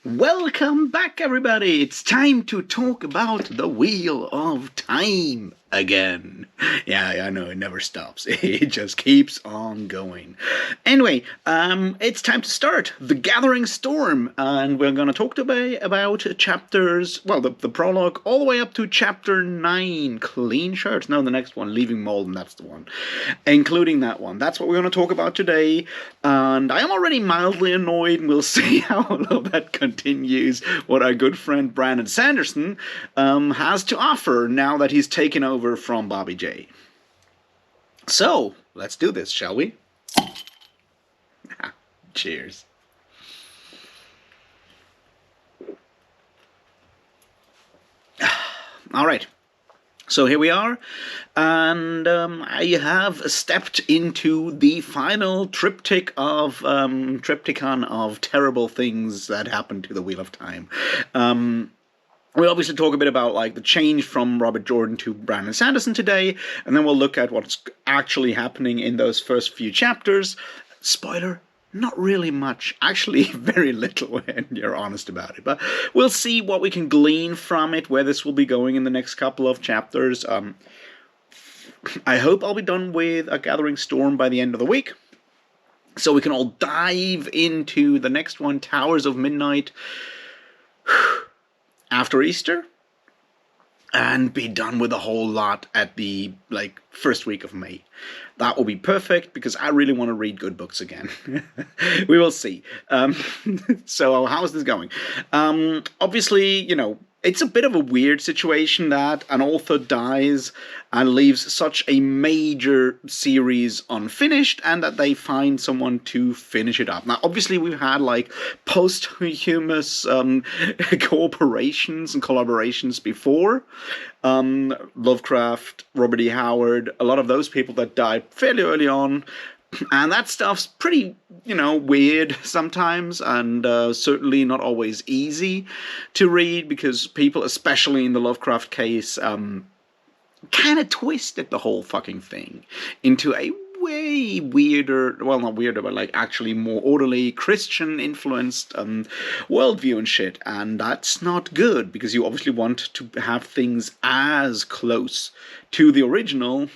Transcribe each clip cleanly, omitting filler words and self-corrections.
Welcome back, everybody! It's time to talk about the Wheel of Time again. Yeah, I know, it never stops. It just keeps on going. Anyway, it's time to start The Gathering Storm, and we're going to talk today about chapters, well, the prologue, all the way up to chapter 9, Clean Shirts. No, the next one, Leaving Malden, that's the one. Including that one. That's what we're going to talk about today, and I am already mildly annoyed, and we'll see how all of that continues, what our good friend Brandon Sanderson has to offer now that he's taken over from Bobby J. So, let's do this, shall we? Cheers. All right. So here we are, and I have stepped into the final triptychon of terrible things that happened to the Wheel of Time. We'll obviously talk a bit about like the change from Robert Jordan to Brandon Sanderson today, and then we'll look at what's actually happening in those first few chapters. Spoiler, not really much. Actually, very little when you're honest about it. But we'll see what we can glean from it, where this will be going in the next couple of chapters. I hope I'll be done with A Gathering Storm by the end of the week, so we can all dive into the next one, Towers of Midnight, after Easter, and be done with a whole lot at the first week of May. That will be perfect, because I really want to read good books again. We will see. So how's this going? Obviously, you know, it's a bit of a weird situation that an author dies and leaves such a major series unfinished, and that they find someone to finish it up. Now, obviously, we've had like posthumous cooperations and collaborations before. Lovecraft, Robert E. Howard, a lot of those people that died fairly early on. And that stuff's pretty, weird sometimes, and certainly not always easy to read, because people, especially in the Lovecraft case, kind of twisted the whole fucking thing into a way weirder, well, not weirder, but like actually more orderly, Christian-influenced worldview and shit, and that's not good, because you obviously want to have things as close to the original,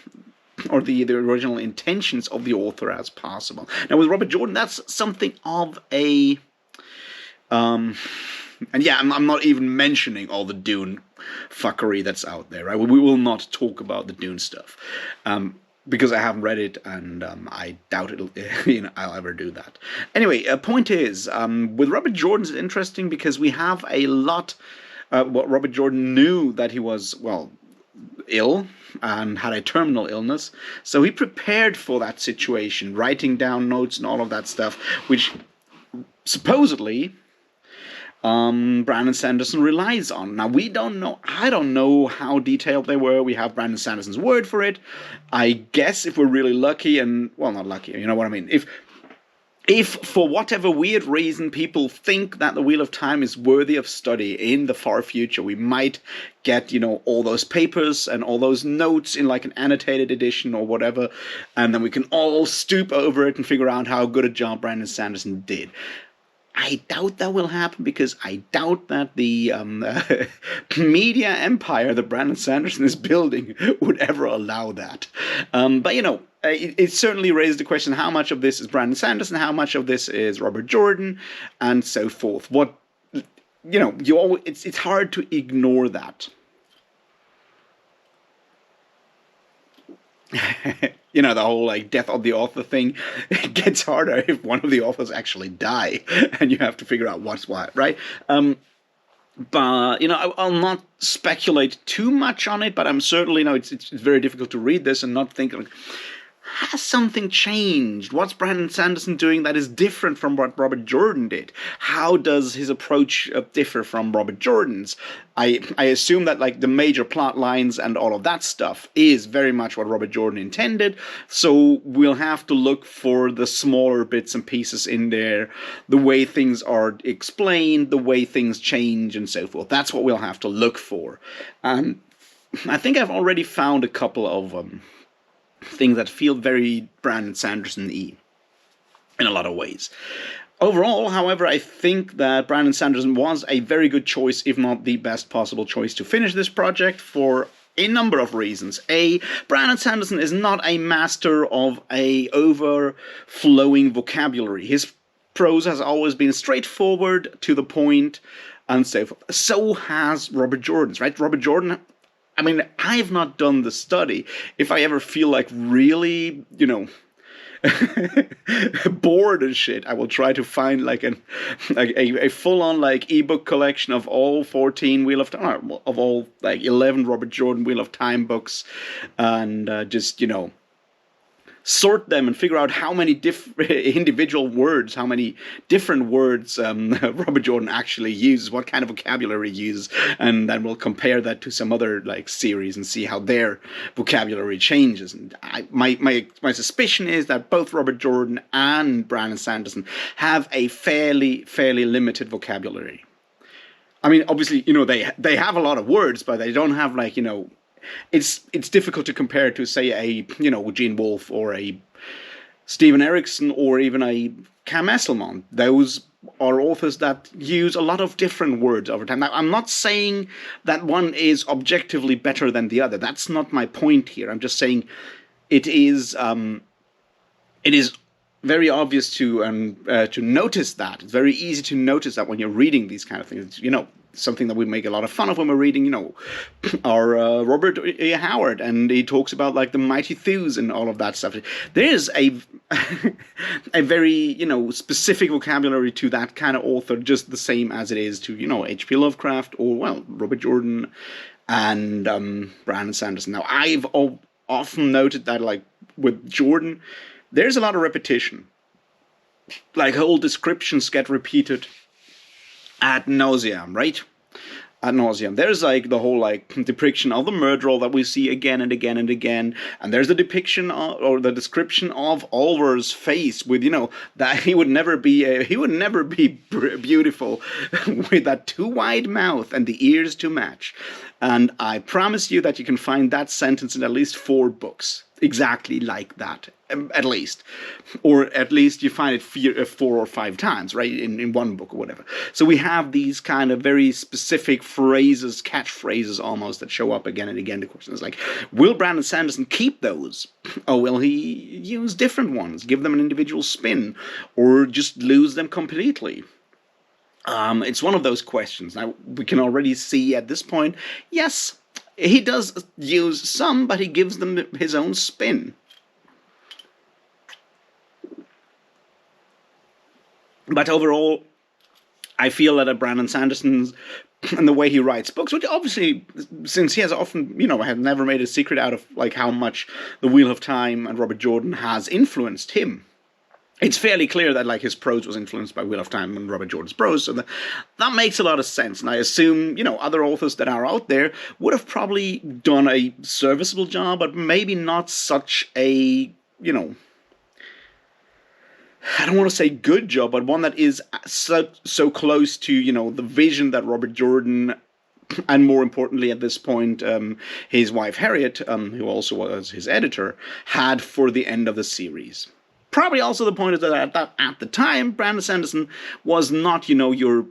or the original intentions of the author as possible. Now, with Robert Jordan, that's something of a... and yeah, I'm not even mentioning all the Dune fuckery that's out there, right? We will not talk about the Dune stuff, because I haven't read it, and I doubt I'll ever do that. Anyway, point is, with Robert Jordan, it's interesting because we have a lot... what Robert Jordan knew that he was, well, ill and had a terminal illness, so he prepared for that situation, writing down notes and all of that stuff, which supposedly Brandon Sanderson relies on. Now, we don't know, I don't know how detailed they were. We have Brandon Sanderson's word for it. I guess if we're really lucky, and, well, not lucky, you know what I mean, if for whatever weird reason people think that the Wheel of Time is worthy of study in the far future, we might get, all those papers and all those notes in like an annotated edition or whatever, and then we can all stoop over it and figure out how good a job Brandon Sanderson did. I doubt that will happen, because I doubt that the media empire that Brandon Sanderson is building would ever allow that. But, it certainly raised the question, how much of this is Brandon Sanderson, how much of this is Robert Jordan, and so forth. What, it's hard to ignore that. The whole death of the author thing, it gets harder if one of the authors actually die, and you have to figure out what's what, right? But, I'll not speculate too much on it, but I'm certainly, it's very difficult to read this and not think, has something changed? What's Brandon Sanderson doing that is different from what Robert Jordan did? How does his approach differ from Robert Jordan's? I assume that the major plot lines and all of that stuff is very much what Robert Jordan intended, so we'll have to look for the smaller bits and pieces in there, the way things are explained, the way things change, and so forth. That's what we'll have to look for. And I think I've already found a couple of things that feel very Brandon Sanderson-y in a lot of ways. Overall, however, I think that Brandon Sanderson was a very good choice, if not the best possible choice, to finish this project for a number of reasons. A, Brandon Sanderson is not a master of a overflowing vocabulary. His prose has always been straightforward, to the point, and so forth. So has Robert Jordan's, right? Robert Jordan, I mean, I've not done the study. If I ever feel like really, bored and shit, I will try to find like a full on like ebook collection of all 14 Wheel of Time, of all like 11 Robert Jordan Wheel of Time books, and just sort them and figure out how many individual words, how many different words Robert Jordan actually uses, what kind of vocabulary he uses, and then we'll compare that to some other like series and see how their vocabulary changes. And my suspicion is that both Robert Jordan and Brandon Sanderson have a fairly limited vocabulary. I mean, obviously, they have a lot of words, but they don't have like, it's difficult to compare to, say, a Gene Wolfe or a Stephen Erickson or even a Cam Esselman. Those are authors that use a lot of different words over time. Now, I'm not saying that one is objectively better than the other. That's not my point here. I'm just saying it is very obvious to notice that. It's very easy to notice that when you're reading these kind of things. Something that we make a lot of fun of when we're reading, our Robert A. Howard, and he talks about like the mighty thews and all of that stuff. There's a very specific vocabulary to that kind of author, just the same as it is to H.P. Lovecraft or Robert Jordan and Brandon Sanderson. Now I've often noted that like with Jordan, there's a lot of repetition. Like whole descriptions get repeated ad nauseam, right? Ad nauseam. There's like the whole like depiction of the murderer that we see again and again and again, and there's the depiction or the description of Oliver's face with that he would never be beautiful with that too wide mouth and the ears to match. And I promise you that you can find that sentence in at least 4 books exactly like that, at least. Or at least you find it 4 or 5 times, right, in one book or whatever. So we have these kind of very specific phrases, catchphrases almost, that show up again and again. The question is like, will Brandon Sanderson keep those? Or will he use different ones, give them an individual spin, or just lose them completely? It's one of those questions. Now, we can already see at this point, yes, he does use some, but he gives them his own spin. But overall, I feel that Brandon Sanderson's and the way he writes books, which obviously, since he has often, has never made a secret out of like how much The Wheel of Time and Robert Jordan has influenced him. It's fairly clear that like his prose was influenced by Wheel of Time and Robert Jordan's prose, so that makes a lot of sense. And I assume, other authors that are out there would have probably done a serviceable job, but maybe not such a, I don't want to say good job, but one that is so close to, the vision that Robert Jordan, and more importantly at this point, his wife Harriet, who also was his editor, had for the end of the series. Probably also the point is that at the time, Brandon Sanderson was not, your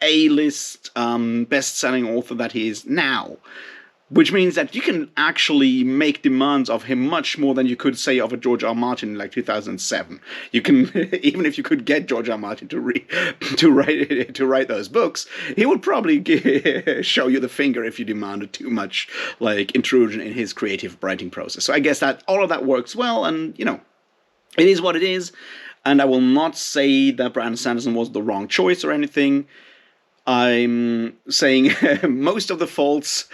A-list best-selling author that he is now. Which means that you can actually make demands of him much more than you could say of a George R. Martin in like 2007. You can, even if you could get George R. Martin to write those books, he would probably show you the finger if you demanded too much like intrusion in his creative writing process. So I guess that all of that works well, and it is what it is, and I will not say that Brandon Sanderson was the wrong choice or anything. I'm saying most of the faults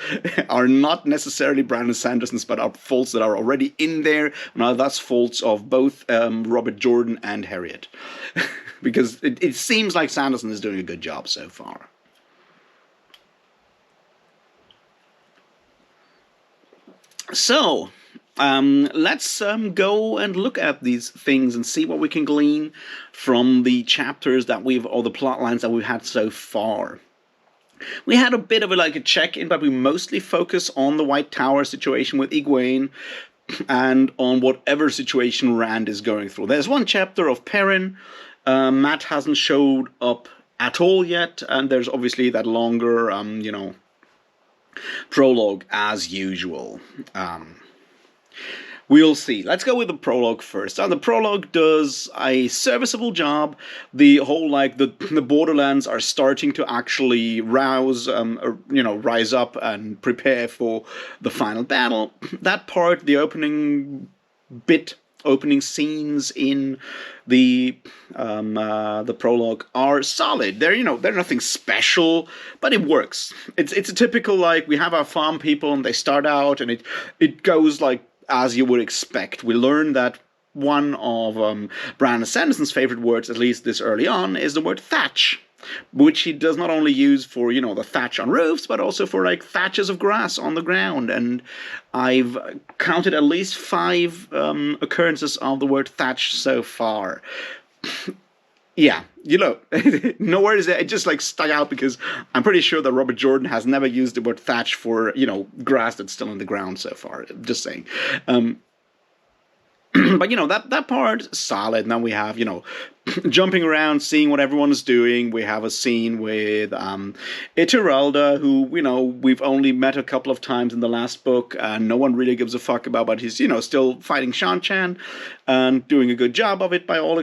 are not necessarily Brandon Sanderson's, but are faults that are already in there, and are thus faults of both Robert Jordan and Harriet. Because it seems like Sanderson is doing a good job so far. So, let's go and look at these things and see what we can glean from the chapters that or the plot lines that we've had so far. We had a bit of a check-in, but we mostly focus on the White Tower situation with Egwene and on whatever situation Rand is going through. There's one chapter of Perrin Matt hasn't showed up at all yet, and there's obviously that longer, prologue as usual. We'll see. Let's go with the prologue first. The prologue does a serviceable job. The whole the Borderlands are starting to actually rise up and prepare for the final battle. That part, the opening scenes in the prologue are solid. They're nothing special, but it works. It's a typical we have our farm people and they start out and it goes as you would expect. We learn that one of Brandon Sanderson's favorite words, at least this early on, is the word thatch, which he does not only use for, the thatch on roofs, but also for thatches of grass on the ground. And I've counted at least 5 occurrences of the word thatch so far. Yeah, nowhere is it just stuck out because I'm pretty sure that Robert Jordan has never used the word thatch for, grass that's still in the ground so far. Just saying. But that part solid. Now we have jumping around, seeing what everyone is doing. We have a scene with Ituralda, who we've only met a couple of times in the last book, and no one really gives a fuck about. But he's still fighting Shan-Chan and doing a good job of it by all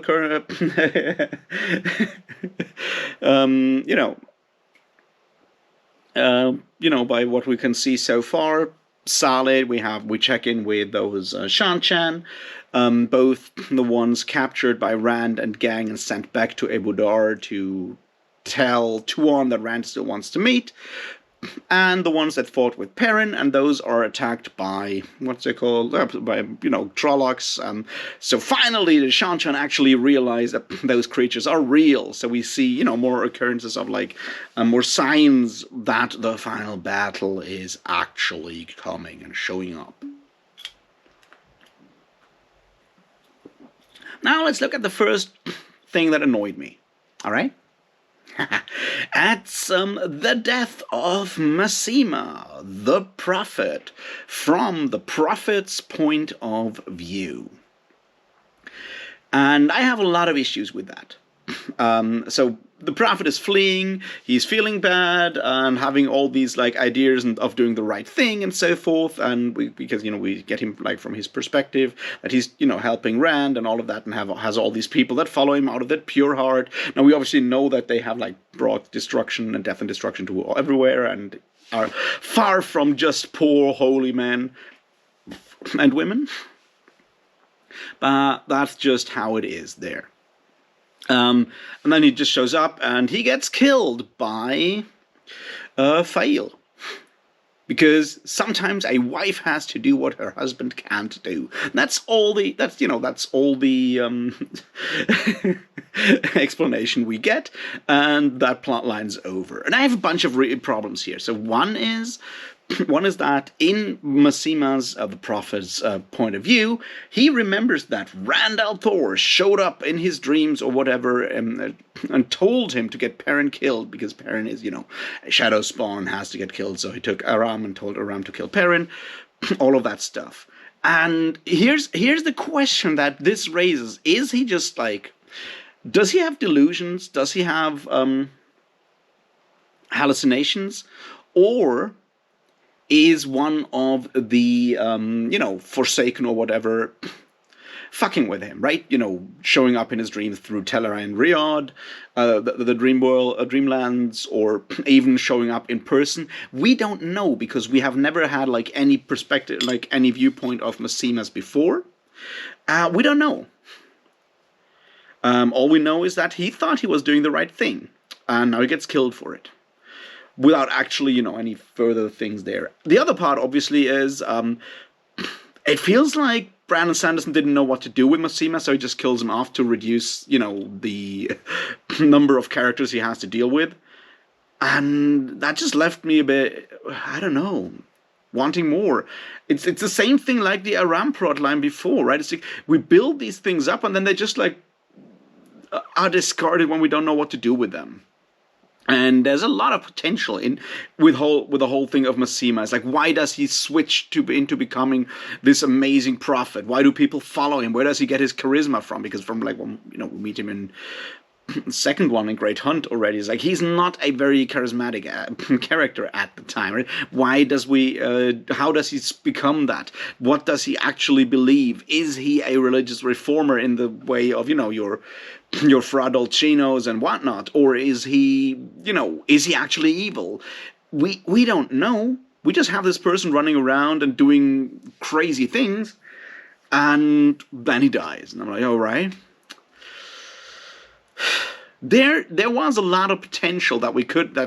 by what we can see so far. Solid. We check in with those Shan-Chan, both the ones captured by Rand and gang and sent back to Ebudar to tell Tuon that Rand still wants to meet, and the ones that fought with Perrin, and those are attacked by what's it called? By Trollocs. So finally, the Shan-Chan actually realize that those creatures are real. So we see more occurrences of more signs that the final battle is actually coming and showing up. Now let's look at the first thing that annoyed me. All right. It's the death of Massima, the prophet, from the prophet's point of view. And I have a lot of issues with that. So the prophet is fleeing, he's feeling bad, and having all these ideas of doing the right thing and so forth, and because we get him from his perspective that he's helping Rand and all of that, and has all these people that follow him out of that pure heart. Now we obviously know that they have brought destruction and death and destruction to everywhere and are far from just poor holy men and women, but that's just how it is there. And then he just shows up and he gets killed by Fail. Because sometimes a wife has to do what her husband can't do. And that's all the explanation we get, and that plot line's over. And I have a bunch of problems here. So one is that in Massima's, the prophet's point of view, he remembers that Rand al'Thor showed up in his dreams or whatever and told him to get Perrin killed because Perrin is, Shadow Spawn has to get killed. So he took Aram and told Aram to kill Perrin, all of that stuff. And here's the question that this raises. Is he just does he have delusions? Does he have hallucinations? Or is one of the, Forsaken or whatever, fucking with him, right? Showing up in his dreams through Tel'arai and Riyadh, the dream world, Dreamlands, or even showing up in person. We don't know because we have never had any perspective, any viewpoint of Massima's before. We don't know. All we know is that he thought he was doing the right thing, and now he gets killed for it. Without actually, any further things there. The other part, obviously, is it feels like Brandon Sanderson didn't know what to do with Massima, so he just kills him off to reduce, the number of characters he has to deal with. And that just left me a bit, I don't know, wanting more. It's the same thing like the Aram plot line before, right? It's we build these things up and then they just are discarded when we don't know what to do with them. And there's a lot of potential in with the whole thing of Massima. It's like, why does he switch into becoming this amazing prophet? Why do people follow him? Where does he get his charisma from? Because from like, well, we meet him in second one in Great Hunt already. Is like he's not a very charismatic character at the time. Right? Why does how does he become that? What does he actually believe? Is he a religious reformer in the way of your Fra Dolcinos and whatnot, or is he actually evil? We don't know. We just have this person running around and doing crazy things, and then he dies, and I'm like, all right. There was a lot of potential that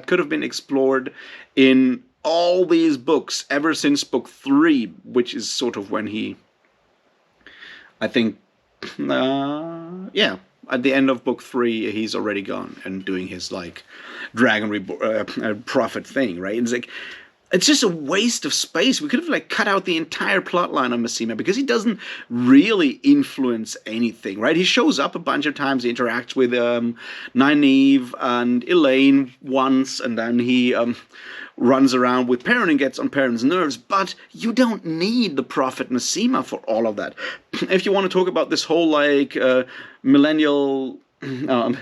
could have been explored in all these books ever since book 3, which is sort of when he, I think, yeah, at the end of book 3, he's already gone and doing his like dragon prophet thing, right? It's just a waste of space. We could have like cut out the entire plot line of Massima because he doesn't really influence anything, right? He shows up a bunch of times. He interacts with Nynaeve and Elaine once, and then he runs around with Perrin and gets on Perrin's nerves. But you don't need the prophet Massima for all of that. If you want to talk about this whole like millennial, not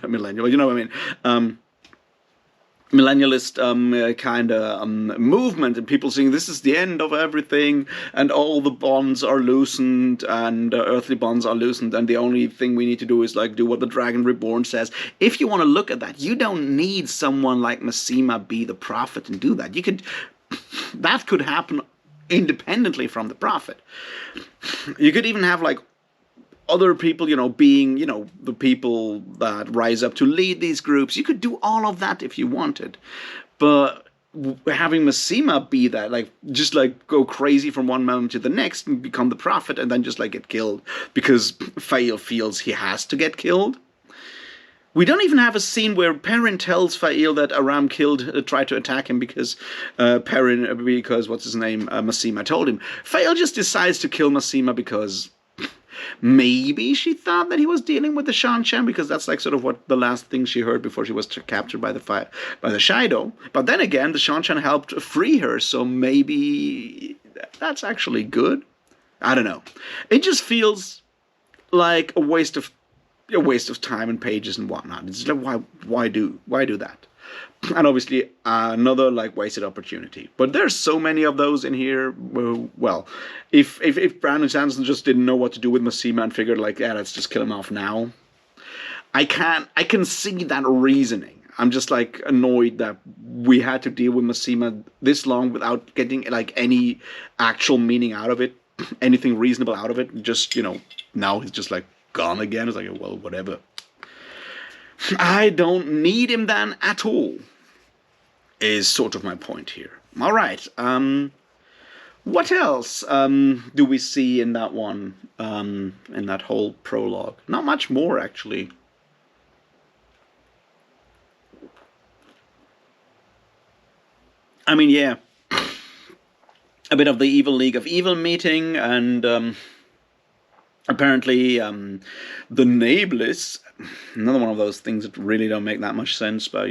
millennial, you know what I mean. Millennialist kind of movement, and people saying this is the end of everything and all the bonds are loosened and earthly bonds are loosened and the only thing we need to do is like do what the Dragon Reborn says. If you want to look at that, you don't need someone like Massima be the prophet and do that. That could happen independently from the prophet. You could even have like other people, being, the people that rise up to lead these groups. You could do all of that if you wanted. But having Massima be that, like, just like go crazy from one moment to the next and become the prophet and then just like get killed because Fael feels he has to get killed. We don't even have a scene where Perrin tells Fael that Aram tried to attack him because what's his name, Massima told him. Fael just decides to kill Massima because maybe she thought that he was dealing with the Shan-Chan because that's like sort of what the last thing she heard before she was captured by the Shido. But then again, the Shan-Chan helped free her, so maybe that's actually good. I don't know. It just feels like a waste of time and pages and whatnot. It's like why do that? And obviously another like wasted opportunity. But there's so many of those in here. Well, if Brandon Sanderson just didn't know what to do with Massima and figured like, yeah, let's just kill him off now, I can see that reasoning. I'm just like annoyed that we had to deal with Massima this long without getting like any actual meaning out of it, anything reasonable out of it. Just now he's just like gone again. It's like, well, whatever. I don't need him then at all, is sort of my point here. All right. What else do we see in that one, in that whole prologue? Not much more, actually. I mean, yeah. A bit of the Evil League of Evil meeting, and apparently the Nameless, another one of those things that really don't make that much sense, but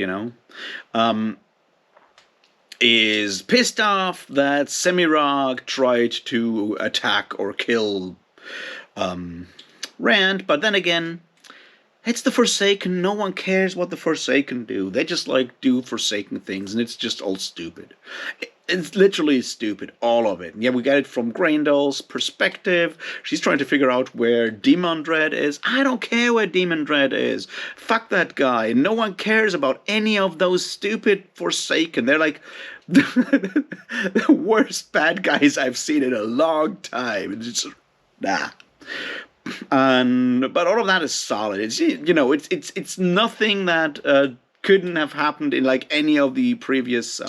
is pissed off that Semirog tried to attack or kill Rand, but then again, it's the Forsaken. No one cares what the Forsaken do. They just like do Forsaken things, and it's just all stupid. It's literally stupid, all of it. Yeah, we get it from Graendal's perspective. She's trying to figure out where Demon Dread is. I don't care where Demon Dread is. Fuck that guy. No one cares about any of those stupid Forsaken. They're like the worst bad guys I've seen in a long time. It's just, nah. But all of that is solid. It's nothing that couldn't have happened in like any of the previous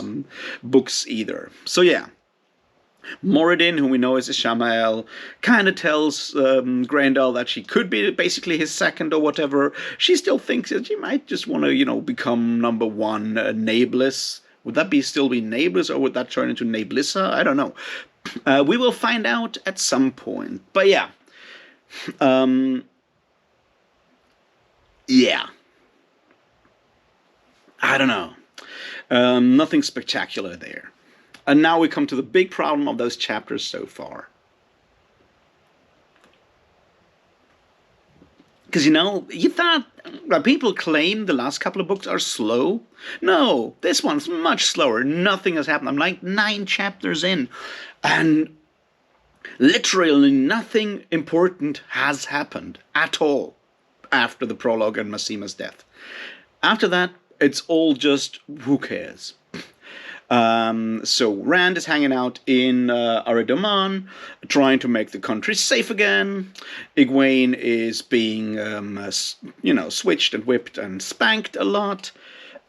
books either. So yeah, Moradin, who we know is Ishamael, kind of tells Graendal that she could be basically his second or whatever. She still thinks that she might just want to, become number one, Nameless. Would that still be Nameless, or would that turn into Nablissa? I don't know. We will find out at some point. But yeah. Yeah. I don't know. Nothing spectacular there. And now we come to the big problem of those chapters so far. Because, you thought people claim the last couple of books are slow. No, this one's much slower. Nothing has happened. I'm like 9 chapters in, and literally nothing important has happened at all after the prologue and Massima's death. After that, it's all just who cares. So Rand is hanging out in Aridoman, trying to make the country safe again. Egwene is being, switched and whipped and spanked a lot.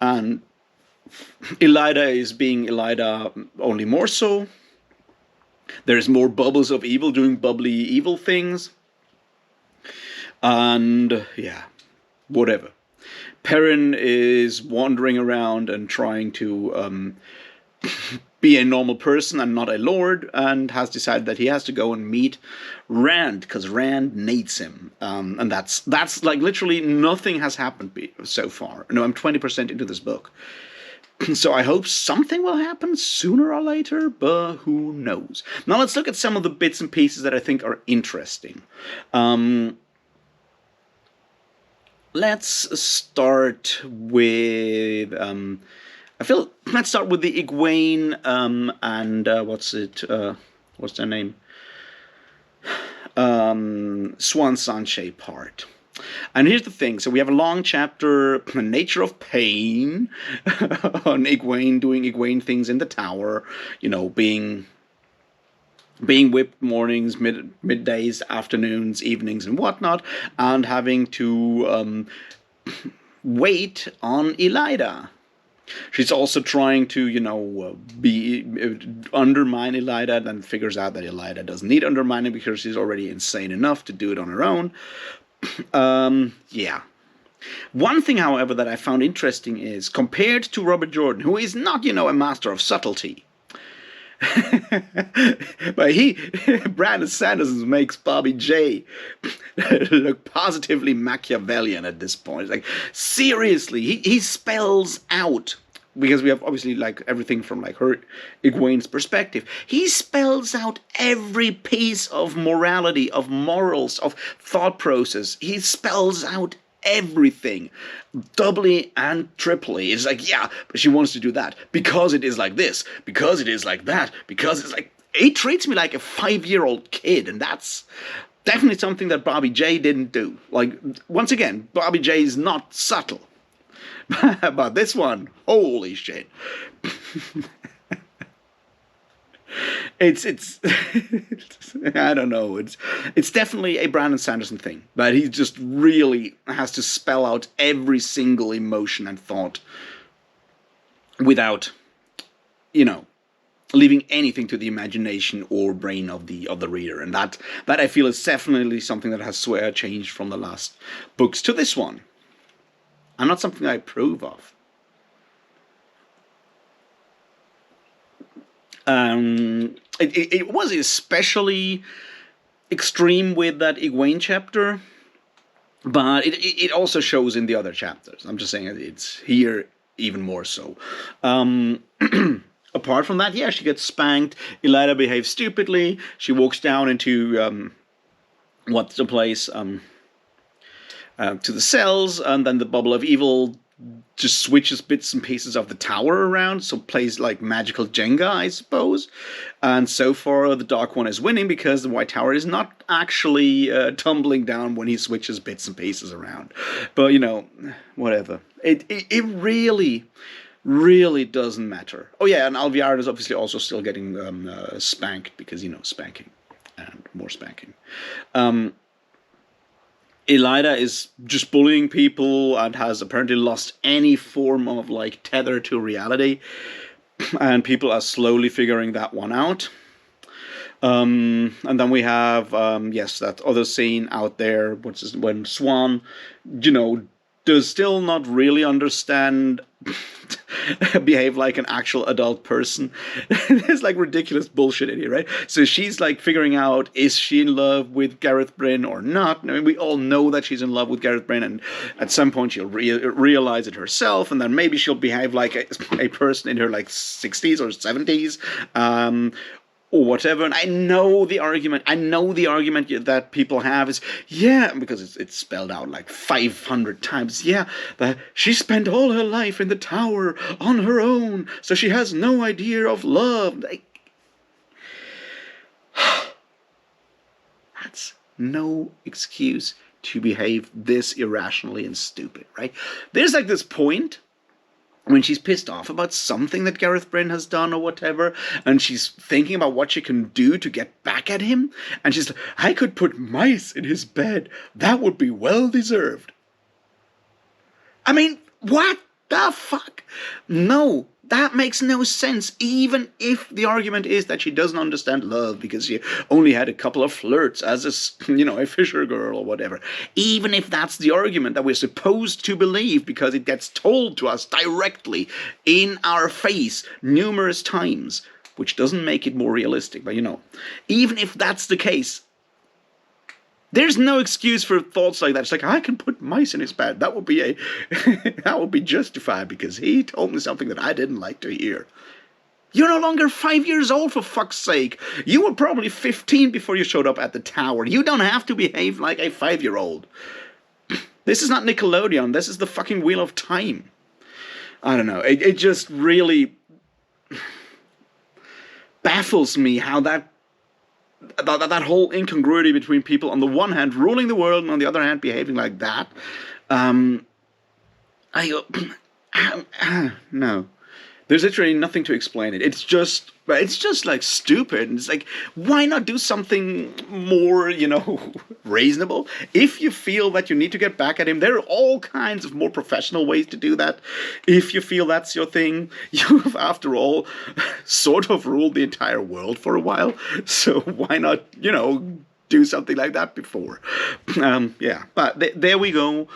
And Elida is being Elida, only more so. There's more bubbles of evil doing bubbly evil things. And, yeah, whatever. Perrin is wandering around and trying to be a normal person and not a lord, and has decided that he has to go and meet Rand because Rand needs him. And that's like literally nothing has happened so far. No, I'm 20% into this book. So I hope something will happen sooner or later, but who knows. Now let's look at some of the bits and pieces that I think are interesting. Let's start with let's start with the Egwene and what's their name? Swan Sanche part. And here's the thing. So we have a long chapter, The Nature of Pain, on Egwene doing Egwene things in the tower, being whipped mornings, middays, afternoons, evenings, and whatnot, and having to wait on Elida. She's also trying to, undermine Elida, then figures out that Elida doesn't need undermining because she's already insane enough to do it on her own. Yeah. One thing, however, that I found interesting is, compared to Robert Jordan, who is not, a master of subtlety, but Brandon Sanderson makes Bobby J look positively Machiavellian at this point. It's like, seriously, he spells out, because we have obviously like everything from like her Egwene's perspective. He spells out every piece of morality, of morals, of thought process. He spells out everything, doubly and triply. It's like, yeah, but she wants to do that because it is like this, because it is like that, because it's like, he treats me like a 5-year-old kid, and that's definitely something that Bobby J didn't do. Like, once again, Bobby J is not subtle. But this one, holy shit. It's I don't know. It's definitely a Brandon Sanderson thing, but he just really has to spell out every single emotion and thought without, leaving anything to the imagination or brain of the reader. And that I feel is definitely something that has changed from the last books to this one, and not something I approve of. It was especially extreme with that Egwene chapter, but it also shows in the other chapters. I'm just saying it's here even more so. Apart from that, yeah, she gets spanked. Elida behaves stupidly. She walks down into what's the place? To the cells, and then the bubble of evil just switches bits and pieces of the tower around, so plays like magical Jenga, I suppose. And so far, the Dark One is winning because the White Tower is not actually tumbling down when he switches bits and pieces around. But, whatever. It really, really doesn't matter. Oh yeah, and Alviara is obviously also still getting spanked because, spanking. And more spanking. Elida is just bullying people and has apparently lost any form of like tether to reality, and people are slowly figuring that one out. And then we have that other scene out there, when Swan, does still not really understand behave like an actual adult person. There's like ridiculous bullshit in here, right? So she's like figuring out, is she in love with Gareth Bryn or not? I mean, we all know that she's in love with Gareth Bryn, and at some point she'll realize it herself, and then maybe she'll behave like a person in her like 60s or 70s. Or whatever, and I know the argument that people have is, yeah, because it's spelled out like 500 times, yeah, that she spent all her life in the tower on her own, so she has no idea of love. That's no excuse to behave this irrationally and stupid, right? There's like this point when she's pissed off about something that Gareth Bryn has done or whatever, and she's thinking about what she can do to get back at him, and she's like, I could put mice in his bed. That would be well deserved. I mean, what the fuck? No, that makes no sense, even if the argument is that she doesn't understand love because she only had a couple of flirts as a fisher girl or whatever. Even if that's the argument that we're supposed to believe because it gets told to us directly in our face numerous times, which doesn't make it more realistic, but even if that's the case, there's no excuse for thoughts like that. It's like, I can put mice in his bed. That would be that would be justified because he told me something that I didn't like to hear. You're no longer 5 years old, for fuck's sake. You were probably 15 before you showed up at the tower. You don't have to behave like a 5-year-old. This is not Nickelodeon. This is the fucking Wheel of Time. I don't know. It just really baffles me how that whole incongruity between people on the one hand ruling the world and on the other hand behaving like that. No. There's literally nothing to explain it. It's just like stupid. And it's like, why not do something more, reasonable? If you feel that you need to get back at him, there are all kinds of more professional ways to do that. If you feel that's your thing, you've, after all, sort of ruled the entire world for a while. So why not, do something like that before? But there we go.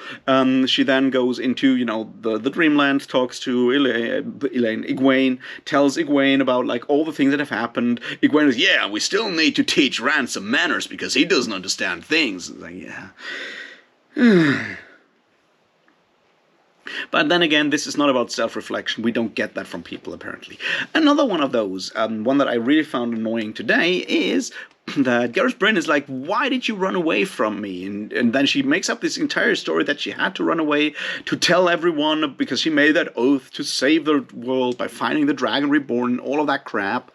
She then goes into, the dreamland, talks to Egwene, tells Egwene about, like, all the things that have happened. Egwene is, yeah, we still need to teach Ransom manners because he doesn't understand things. It's like, yeah. But then again, this is not about self-reflection. We don't get that from people, apparently. Another one of those, one that I really found annoying today, is that Gareth Bryn is like, why did you run away from me? And then she makes up this entire story that she had to run away to tell everyone because she made that oath to save the world by finding the Dragon Reborn and all of that crap.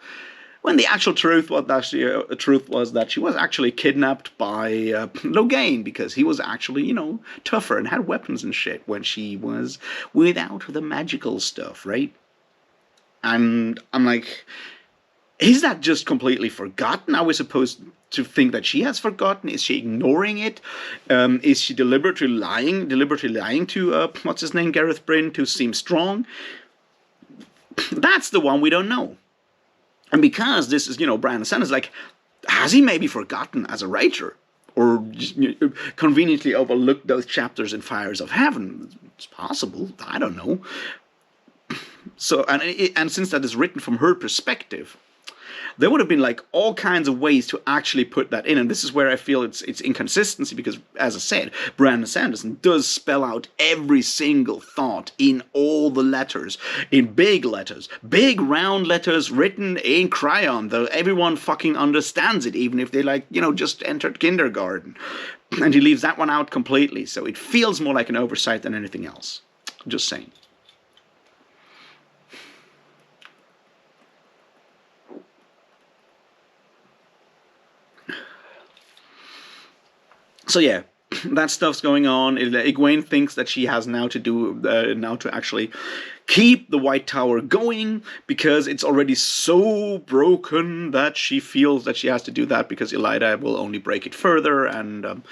When the actual truth was that she was actually kidnapped by Logain because he was actually, tougher and had weapons and shit when she was without the magical stuff, right? And I'm like, is that just completely forgotten? Are we supposed to think that she has forgotten? Is she ignoring it? Is she deliberately lying to, what's his name, Gareth Bryn, to seem strong? That's the one we don't know. And because this is, Brandon Sanderson, like, has he maybe forgotten as a writer? Or conveniently overlooked those chapters in Fires of Heaven? It's possible. I don't know. So, and since that is written from her perspective, there would have been like all kinds of ways to actually put that in, and this is where I feel it's inconsistency because, as I said, Brandon Sanderson does spell out every single thought in all the letters, in big round letters written in crayon, though everyone fucking understands it, even if they just entered kindergarten, and he leaves that one out completely. So it feels more like an oversight than anything else. Just saying. So yeah, that stuff's going on. Egwene thinks that she has now to actually keep the White Tower going because it's already so broken that she feels that she has to do that because Elida will only break it further. And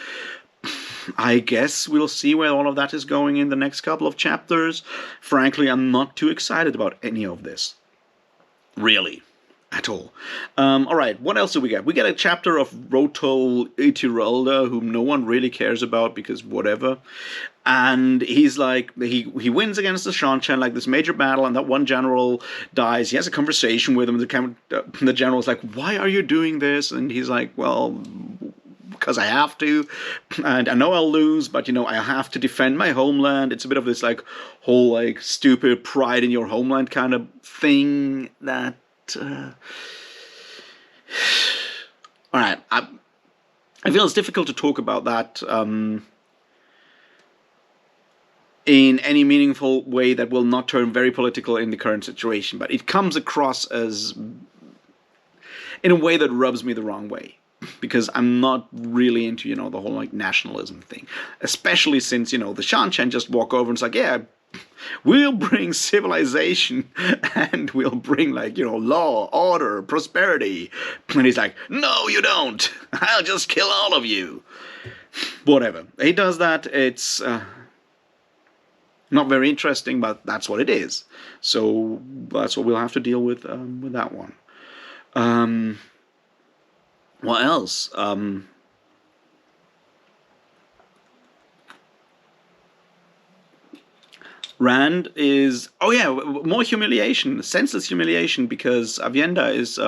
I guess we'll see where all of that is going in the next couple of chapters. Frankly, I'm not too excited about any of this. Really. At all. Alright, what else do we get? We get a chapter of Rotol Itiralda, whom no one really cares about because whatever. And he's like, he wins against the Shanshan, like this major battle, and that one general dies. He has a conversation with him. The general's like, "Why are you doing this?" And he's like, "Well, because I have to, and I know I'll lose, but I have to defend my homeland." It's a bit of this like whole like stupid pride in your homeland kind of thing that. All right, I feel it's difficult to talk about that. In any meaningful way that will not turn very political in the current situation, but it comes across as in a way that rubs me the wrong way, because I'm not really into the whole like nationalism thing, especially since the Shanshan just walk over and it's like, yeah, we'll bring civilization and we'll bring like law, order, prosperity, and he's like, no, you don't. I'll just kill all of you. Whatever, he does that. It's not very interesting, but that's what it is. So that's what we'll have to deal with that one. What else? Rand is, oh yeah, more humiliation, senseless humiliation, because Avienda is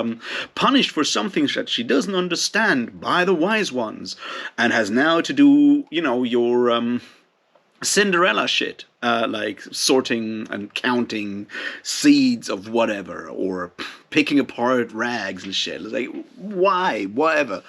punished for something that she doesn't understand by the wise ones, and has now to do, your Cinderella shit, like sorting and counting seeds of whatever, or picking apart rags and shit. It's like, why? Whatever.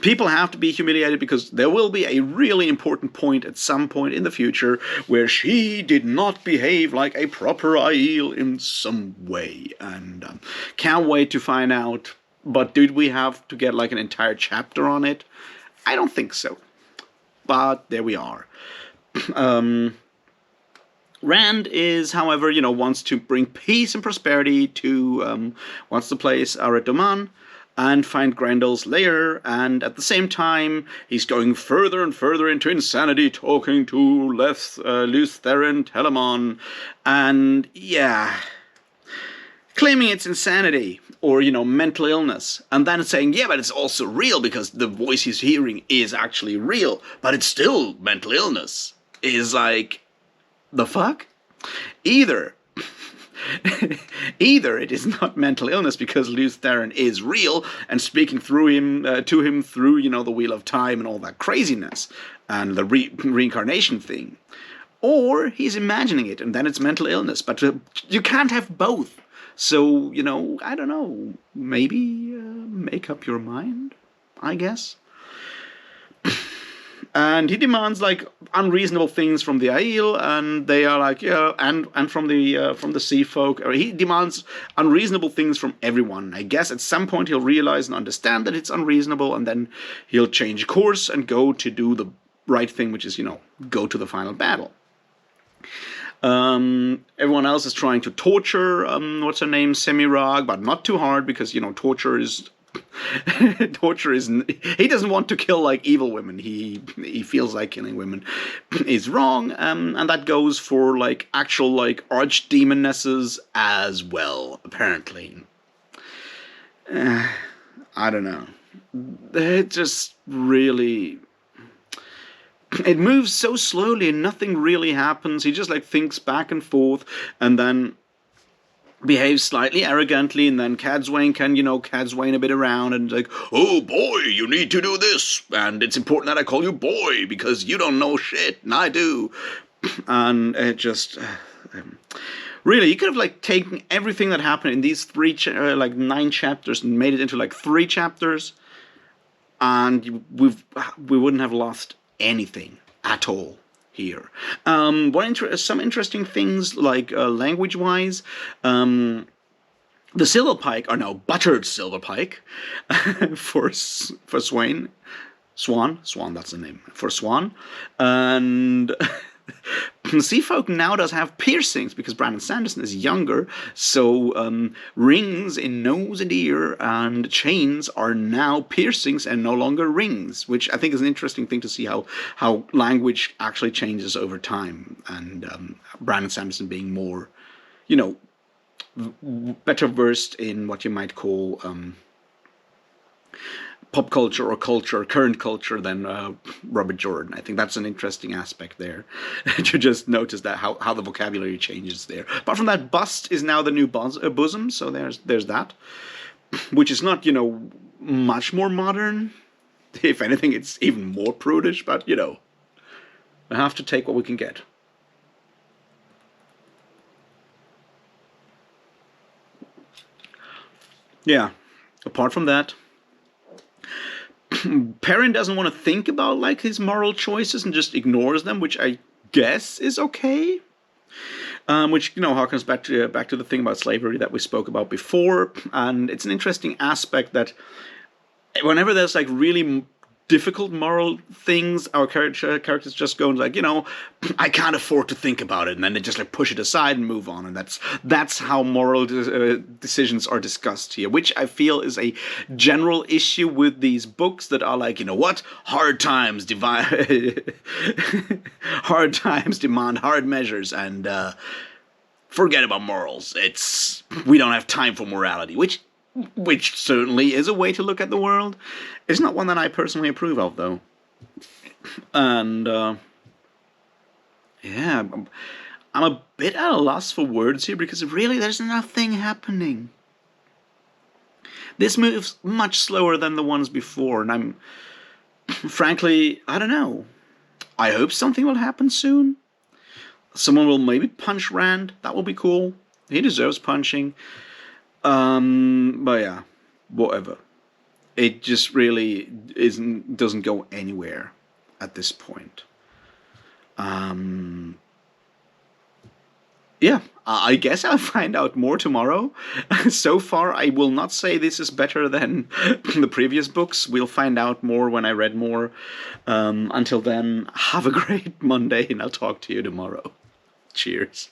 People have to be humiliated because there will be a really important point at some point in the future where she did not behave like a proper Aiel in some way, and can't wait to find out. But did we have to get like an entire chapter on it? I don't think so. But there we are. Rand is, however, wants to bring peace and prosperity to, wants to place Aredoman and find Grendel's lair, and at the same time, he's going further and further into insanity, talking to Leith Therin Telamon, and yeah, claiming it's insanity, or, mental illness, and then saying, yeah, but it's also real because the voice he's hearing is actually real, but it's still mental illness. Is like, the fuck? Either it is not mental illness because Leith Therin is real and speaking through him to him through the Wheel of Time and all that craziness and the reincarnation thing, or he's imagining it and then it's mental illness. But you can't have both. So I don't know. Maybe make up your mind, I guess. And he demands like unreasonable things from the Aiel, and they are like, yeah, and from the Sea Folk. He demands unreasonable things from everyone. I guess at some point he'll realize and understand that it's unreasonable, and then he'll change course and go to do the right thing, which is go to the final battle. Everyone else is trying to torture what's her name, Semirag, but not too hard because torture is. Torture is. He doesn't want to kill like evil women. He feels like killing women is wrong, and that goes for like actual like archdemonesses as well. Apparently, I don't know. It just really. It moves so slowly and nothing really happens. He just like thinks back and forth, and then behaves slightly arrogantly, and then Cadsuane can, Cadsuane a bit around and like, oh boy, you need to do this, and it's important that I call you boy because you don't know shit, and I do. And it just, really, you could have like taken everything that happened in these 9 chapters and made it into like 3 chapters, and we wouldn't have lost anything at all. Here. Some interesting things, like language-wise, the Silverpike are now buttered Silverpike for Swan, that's the name, for Swan, and Sea Folk now does have piercings because Brandon Sanderson is younger, so rings in nose and ear and chains are now piercings and no longer rings, which I think is an interesting thing to see how language actually changes over time, and Brandon Sanderson being more, better versed in what you might call pop culture or culture, current culture, than Robert Jordan. I think that's an interesting aspect there to just notice that how the vocabulary changes there. Apart from that, bust is now the new bosom, so there's that, which is not much more modern. If anything, it's even more prudish. But we have to take what we can get. Yeah. Apart from that, Perrin doesn't want to think about like his moral choices and just ignores them, which I guess is okay. Which harkens back to the thing about slavery that we spoke about before, and it's an interesting aspect that whenever there's like really difficult moral things, our characters just go like, I can't afford to think about it, and then they just like push it aside and move on, and that's how moral decisions are discussed here, which I feel is a general issue with these books that are like, what, hard times hard times demand hard measures, and forget about morals. We don't have time for morality, which certainly is a way to look at the world. It's not one that I personally approve of, though. And, yeah, I'm a bit at a loss for words here, because really there's nothing happening. This moves much slower than the ones before, and I'm, frankly, I don't know. I hope something will happen soon. Someone will maybe punch Rand. That will be cool. He deserves punching. But yeah, whatever. It just really doesn't go anywhere at this point. Yeah, I guess I'll find out more tomorrow. So far, I will not say this is better than the previous books. We'll find out more when I read more. Until then, have a great Monday, and I'll talk to you tomorrow. Cheers.